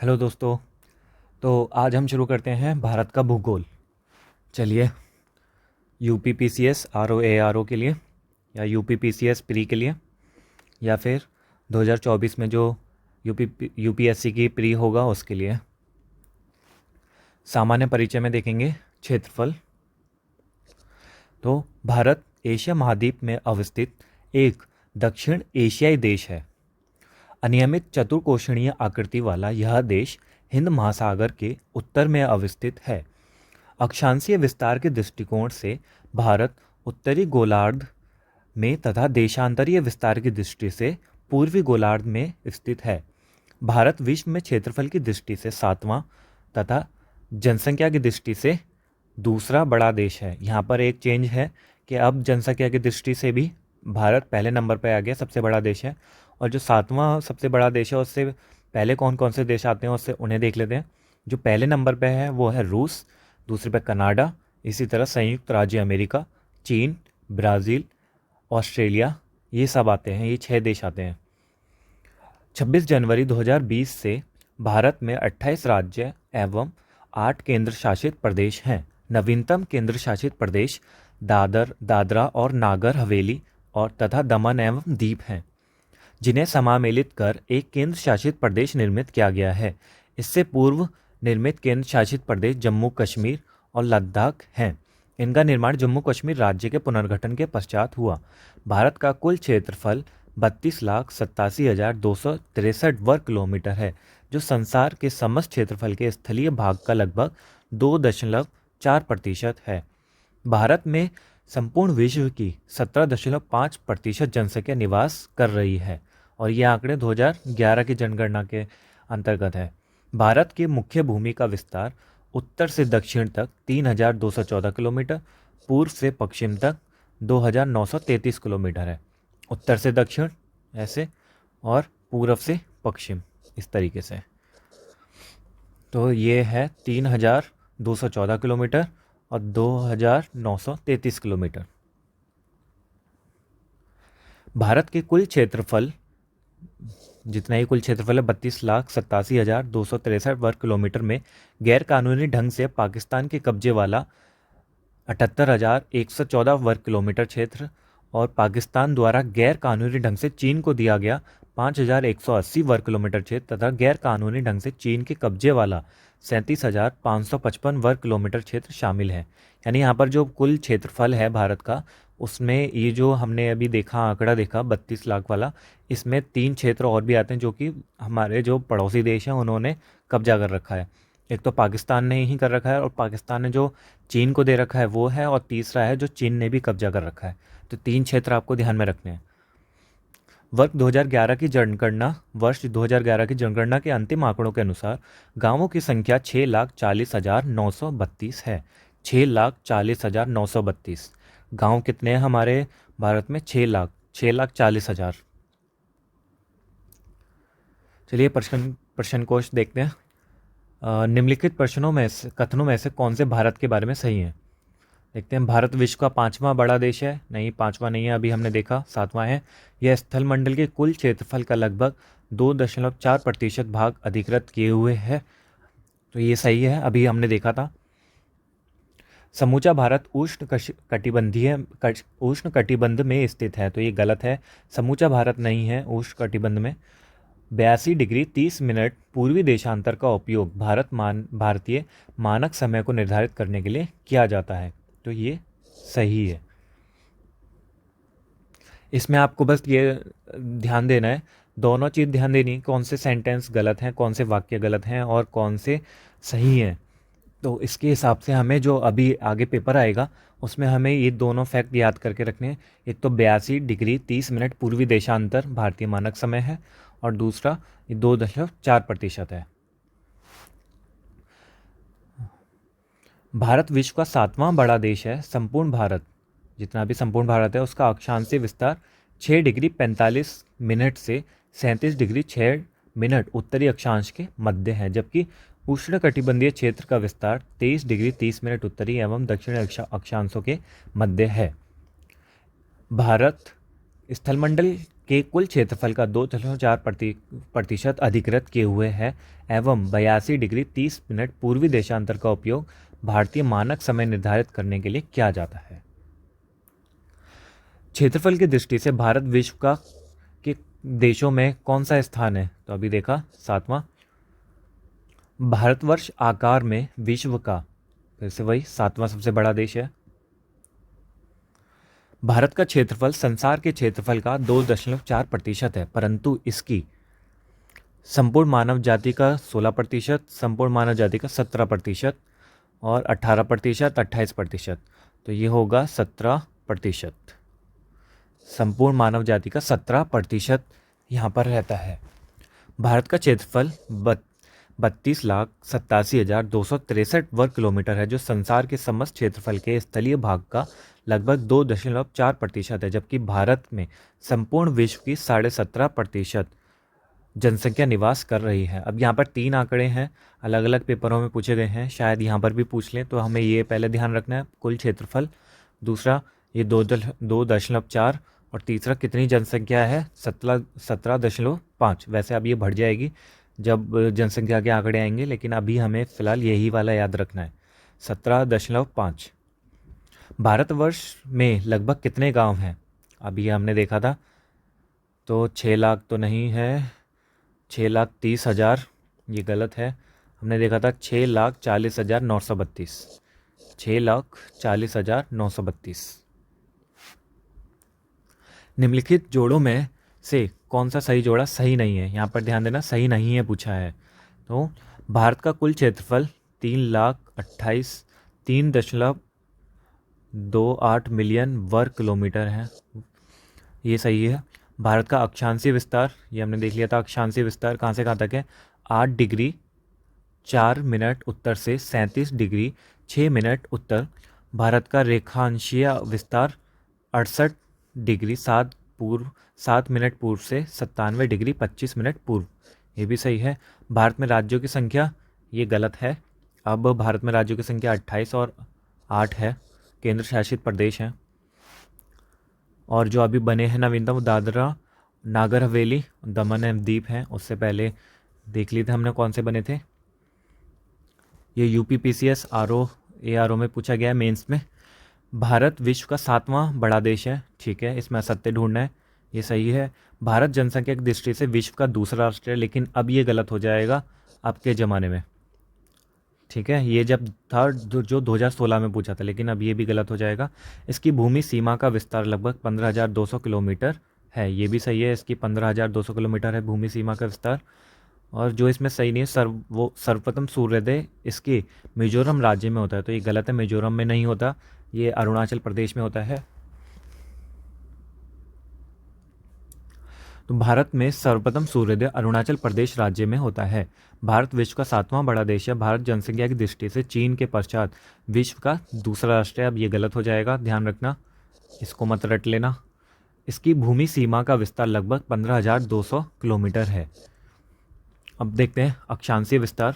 Hello दोस्तों। तो आज हम शुरू करते हैं भारत का भूगोल। चलिए, यूपी पीसीएस आरओ एआरओ के लिए, या यूपी पीसीएस प्री के लिए, या फिर 2024 में जो यूपीएससी की प्री होगा उसके लिए। सामान्य परिचय में देखेंगे क्षेत्रफल। तो भारत एशिया महाद्वीप में अवस्थित एक दक्षिण एशियाई देश है। अनियमित चतुर्कोणीय आकृति वाला यह देश हिंद महासागर के उत्तर में अवस्थित है। अक्षांशीय विस्तार के दृष्टिकोण से भारत उत्तरी गोलार्ध में तथा देशांतरीय विस्तार की दृष्टि से पूर्वी गोलार्ध में स्थित है। भारत विश्व में क्षेत्रफल की दृष्टि से सातवां तथा जनसंख्या की दृष्टि से दूसरा बड़ा देश है। यहाँ पर एक चेंज है कि अब जनसंख्या की दृष्टि से भी भारत पहले नंबर पर आ गया, सबसे बड़ा देश है। और जो सातवां सबसे बड़ा देश है उससे पहले कौन कौन से देश आते हैं उससे उन्हें देख लेते हैं। जो पहले नंबर पे है वो है रूस, दूसरे पे कनाडा, इसी तरह संयुक्त राज्य अमेरिका, चीन, ब्राज़ील, ऑस्ट्रेलिया, ये सब आते हैं। ये 6 देश आते हैं। 26 जनवरी 2020 से भारत में 28 राज्य एवं 8 केंद्र शासित प्रदेश हैं। नवीनतम केंद्र शासित प्रदेश दादरा और नागर हवेली और तथा दमन एवं दीप हैं, जिन्हें समामेलित कर एक केंद्र शासित प्रदेश निर्मित किया गया है। इससे पूर्व निर्मित केंद्र शासित प्रदेश जम्मू कश्मीर और लद्दाख हैं। इनका निर्माण जम्मू कश्मीर राज्य के पुनर्गठन के पश्चात हुआ। भारत का कुल क्षेत्रफल 32,87,263 वर्ग किलोमीटर है, जो संसार के समस्त क्षेत्रफल के स्थलीय भाग का लगभग 2.4% है। भारत में संपूर्ण विश्व की 17.5% जनसंख्या निवास कर रही है और ये आंकड़े 2011 की जनगणना के अंतर्गत है। भारत के मुख्य भूमि का विस्तार उत्तर से दक्षिण तक 3,214 किलोमीटर, पूर्व से पश्चिम तक 2,933 किलोमीटर है। उत्तर से दक्षिण ऐसे और पूर्व से पश्चिम इस तरीके से। तो ये है 3,214 किलोमीटर और 2,933 किलोमीटर। भारत के कुल क्षेत्रफल जितना ही कुल क्षेत्रफल है 32,87,263 वर्ग किलोमीटर में गैर कानूनी ढंग से पाकिस्तान के कब्जे वाला 78,114 वर्ग किलोमीटर क्षेत्र और पाकिस्तान द्वारा गैर कानूनी ढंग से चीन को दिया गया 5,180 वर्ग किलोमीटर क्षेत्र तथा गैर कानूनी ढंग से चीन के कब्जे वाला 37,555 वर्ग किलोमीटर क्षेत्र शामिल है। यानी यहाँ पर जो कुल क्षेत्रफल है भारत का, उसमें ये जो हमने अभी देखा आंकड़ा देखा 32 लाख वाला, इसमें 3 क्षेत्र और भी आते हैं जो कि हमारे जो पड़ोसी देश हैं उन्होंने कब्जा कर रखा है। एक तो पाकिस्तान ने ही कर रखा है और पाकिस्तान ने जो चीन को दे रखा है वो है, और तीसरा है जो चीन ने भी कब्जा कर रखा है। तो 3 क्षेत्र आपको ध्यान में रखने हैं। वर्ष 2011 की जनगणना के अंतिम आंकड़ों के अनुसार गांवों की संख्या 6,40,932 है। 6,40,932 गांव कितने हैं हमारे भारत में? 6,40,000। चलिए प्रश्न कोश देखते हैं। निम्नलिखित कथनों में से कौन से भारत के बारे में सही है? देखते हैं। भारत विश्व का 5वां बड़ा देश है। नहीं, 5वां नहीं है, अभी हमने देखा 7वां है। यह स्थल मंडल के कुल क्षेत्रफल का लगभग 2.4% भाग अधिकृत किए हुए है। तो ये सही है, अभी हमने देखा था। समूचा भारत उष्ण कटिबंध में स्थित है। तो ये गलत है, समूचा भारत नहीं है उष्ण कटिबंध में। 82 डिग्री 30 मिनट पूर्वी देशांतर का उपयोग भारतीय मानक समय को निर्धारित करने के लिए किया जाता है। तो ये सही है। इसमें आपको बस ये ध्यान देना है, दोनों चीज़ ध्यान देनी, कौन से सेंटेंस गलत हैं, कौन से वाक्य गलत हैं और कौन से सही हैं। तो इसके हिसाब से हमें जो अभी आगे पेपर आएगा उसमें हमें ये दोनों फैक्ट याद करके रखने हैं। एक तो 82 डिग्री 30 मिनट पूर्वी देशांतर भारतीय मानक समय है और दूसरा ये 2.4% है। भारत विश्व का 7वां बड़ा देश है। संपूर्ण भारत, जितना भी संपूर्ण भारत है, उसका अक्षांशीय विस्तार 6 डिग्री 45 मिनट से 37 डिग्री 6 मिनट उत्तरी अक्षांश के मध्य है, जबकि उष्णकटिबंधीय क्षेत्र का विस्तार 23 डिग्री 30 मिनट उत्तरी एवं दक्षिणी अक्षांशों के मध्य है। भारत स्थलमंडल के कुल क्षेत्रफल का 2.4% अधिकृत किए हुए है एवं 82 डिग्री 30 मिनट पूर्वी देशांतर का उपयोग भारतीय मानक समय निर्धारित करने के लिए किया जाता है। क्षेत्रफल की दृष्टि से भारत विश्व का के देशों में कौन सा स्थान है? तो अभी देखा 7वां। भारतवर्ष आकार में विश्व का फिर से वही 7वां सबसे बड़ा देश है। भारत का क्षेत्रफल संसार के क्षेत्रफल का 2.4% है, परंतु इसकी संपूर्ण मानव जाति का 16%, संपूर्ण मानव जाति का 17% और 18%, 28%। तो ये होगा 17%। संपूर्ण मानव जाति का 17% यहाँ पर रहता है। भारत का क्षेत्रफल 32,87,263 वर्ग किलोमीटर है, जो संसार के समस्त क्षेत्रफल के स्थलीय भाग का लगभग 2.4% है, जबकि भारत में संपूर्ण विश्व की 17.5% जनसंख्या निवास कर रही है। अब यहाँ पर 3 आंकड़े हैं, अलग अलग पेपरों में पूछे गए हैं, शायद यहाँ पर भी पूछ लें, तो हमें ये पहले ध्यान रखना है कुल क्षेत्रफल, दूसरा ये 2.4 और तीसरा कितनी जनसंख्या है 17.5। वैसे अब ये बढ़ जाएगी जब जनसंख्या के आंकड़े आएंगे, लेकिन अभी हमें फ़िलहाल यही वाला याद रखना है 17.5। भारतवर्ष में लगभग कितने गांव हैं? अभी हमने देखा था, तो 6 लाख तो नहीं है, 6,30,000, ये गलत है। हमने देखा था 6,40,932, 6,40,932। निम्नलिखित जोड़ों में से कौन सा सही जोड़ा सही नहीं है? यहाँ पर ध्यान देना, सही नहीं है पूछा है। तो भारत का कुल क्षेत्रफल 3,28 मिलियन वर्ग किलोमीटर है, ये सही है। भारत का अक्षांशीय विस्तार, ये हमने देख लिया था, अक्षांशीय विस्तार कहाँ से कहाँ तक है? 8 डिग्री 4 मिनट उत्तर से 37 डिग्री 6 मिनट उत्तर। भारत का रेखांशीय विस्तार 68 डिग्री 7 मिनट पूर्व से 97 डिग्री 25 मिनट पूर्व, ये भी सही है। भारत में राज्यों की संख्या, ये गलत है। अब भारत में राज्यों की संख्या 28 और 8 है, केंद्र शासित प्रदेश हैं। और जो अभी बने हैं नवीनतम, वो दादरा नागर हवेली, दमन एवं दीप हैं। उससे पहले देख लिए थे हमने कौन से बने थे। ये यूपीपीसीएस ARO में पूछा गया है मेंस में। भारत विश्व का 7वां बड़ा देश है, ठीक है, इसमें असत्य ढूंढना है, ये सही है। भारत जनसंख्या की दृष्टि से विश्व का दूसरा राष्ट्र है, लेकिन अब ये गलत हो जाएगा अब के ज़माने में, ठीक है। ये जब था जो 2016 में पूछा था, लेकिन अब ये भी गलत हो जाएगा। इसकी भूमि सीमा का विस्तार लगभग 15,200 किलोमीटर है, ये भी सही है। इसकी 15,200 किलोमीटर है भूमि सीमा का विस्तार। और जो इसमें सही नहीं है वो सर्वप्रथम सूर्योदय इसके मिजोरम राज्य में होता है, तो ये गलत है, मिजोरम में नहीं होता, ये अरुणाचल प्रदेश में होता है। तो भारत में सर्वप्रथम सूर्योदय अरुणाचल प्रदेश राज्य में होता है। भारत विश्व का 7वां बड़ा देश है। भारत जनसंख्या की दृष्टि से चीन के पश्चात विश्व का दूसरा राष्ट्र है, अब ये गलत हो जाएगा, ध्यान रखना, इसको मत रट लेना। इसकी भूमि सीमा का विस्तार लगभग 15,200 किलोमीटर है। अब देखते हैं अक्षांशीय विस्तार।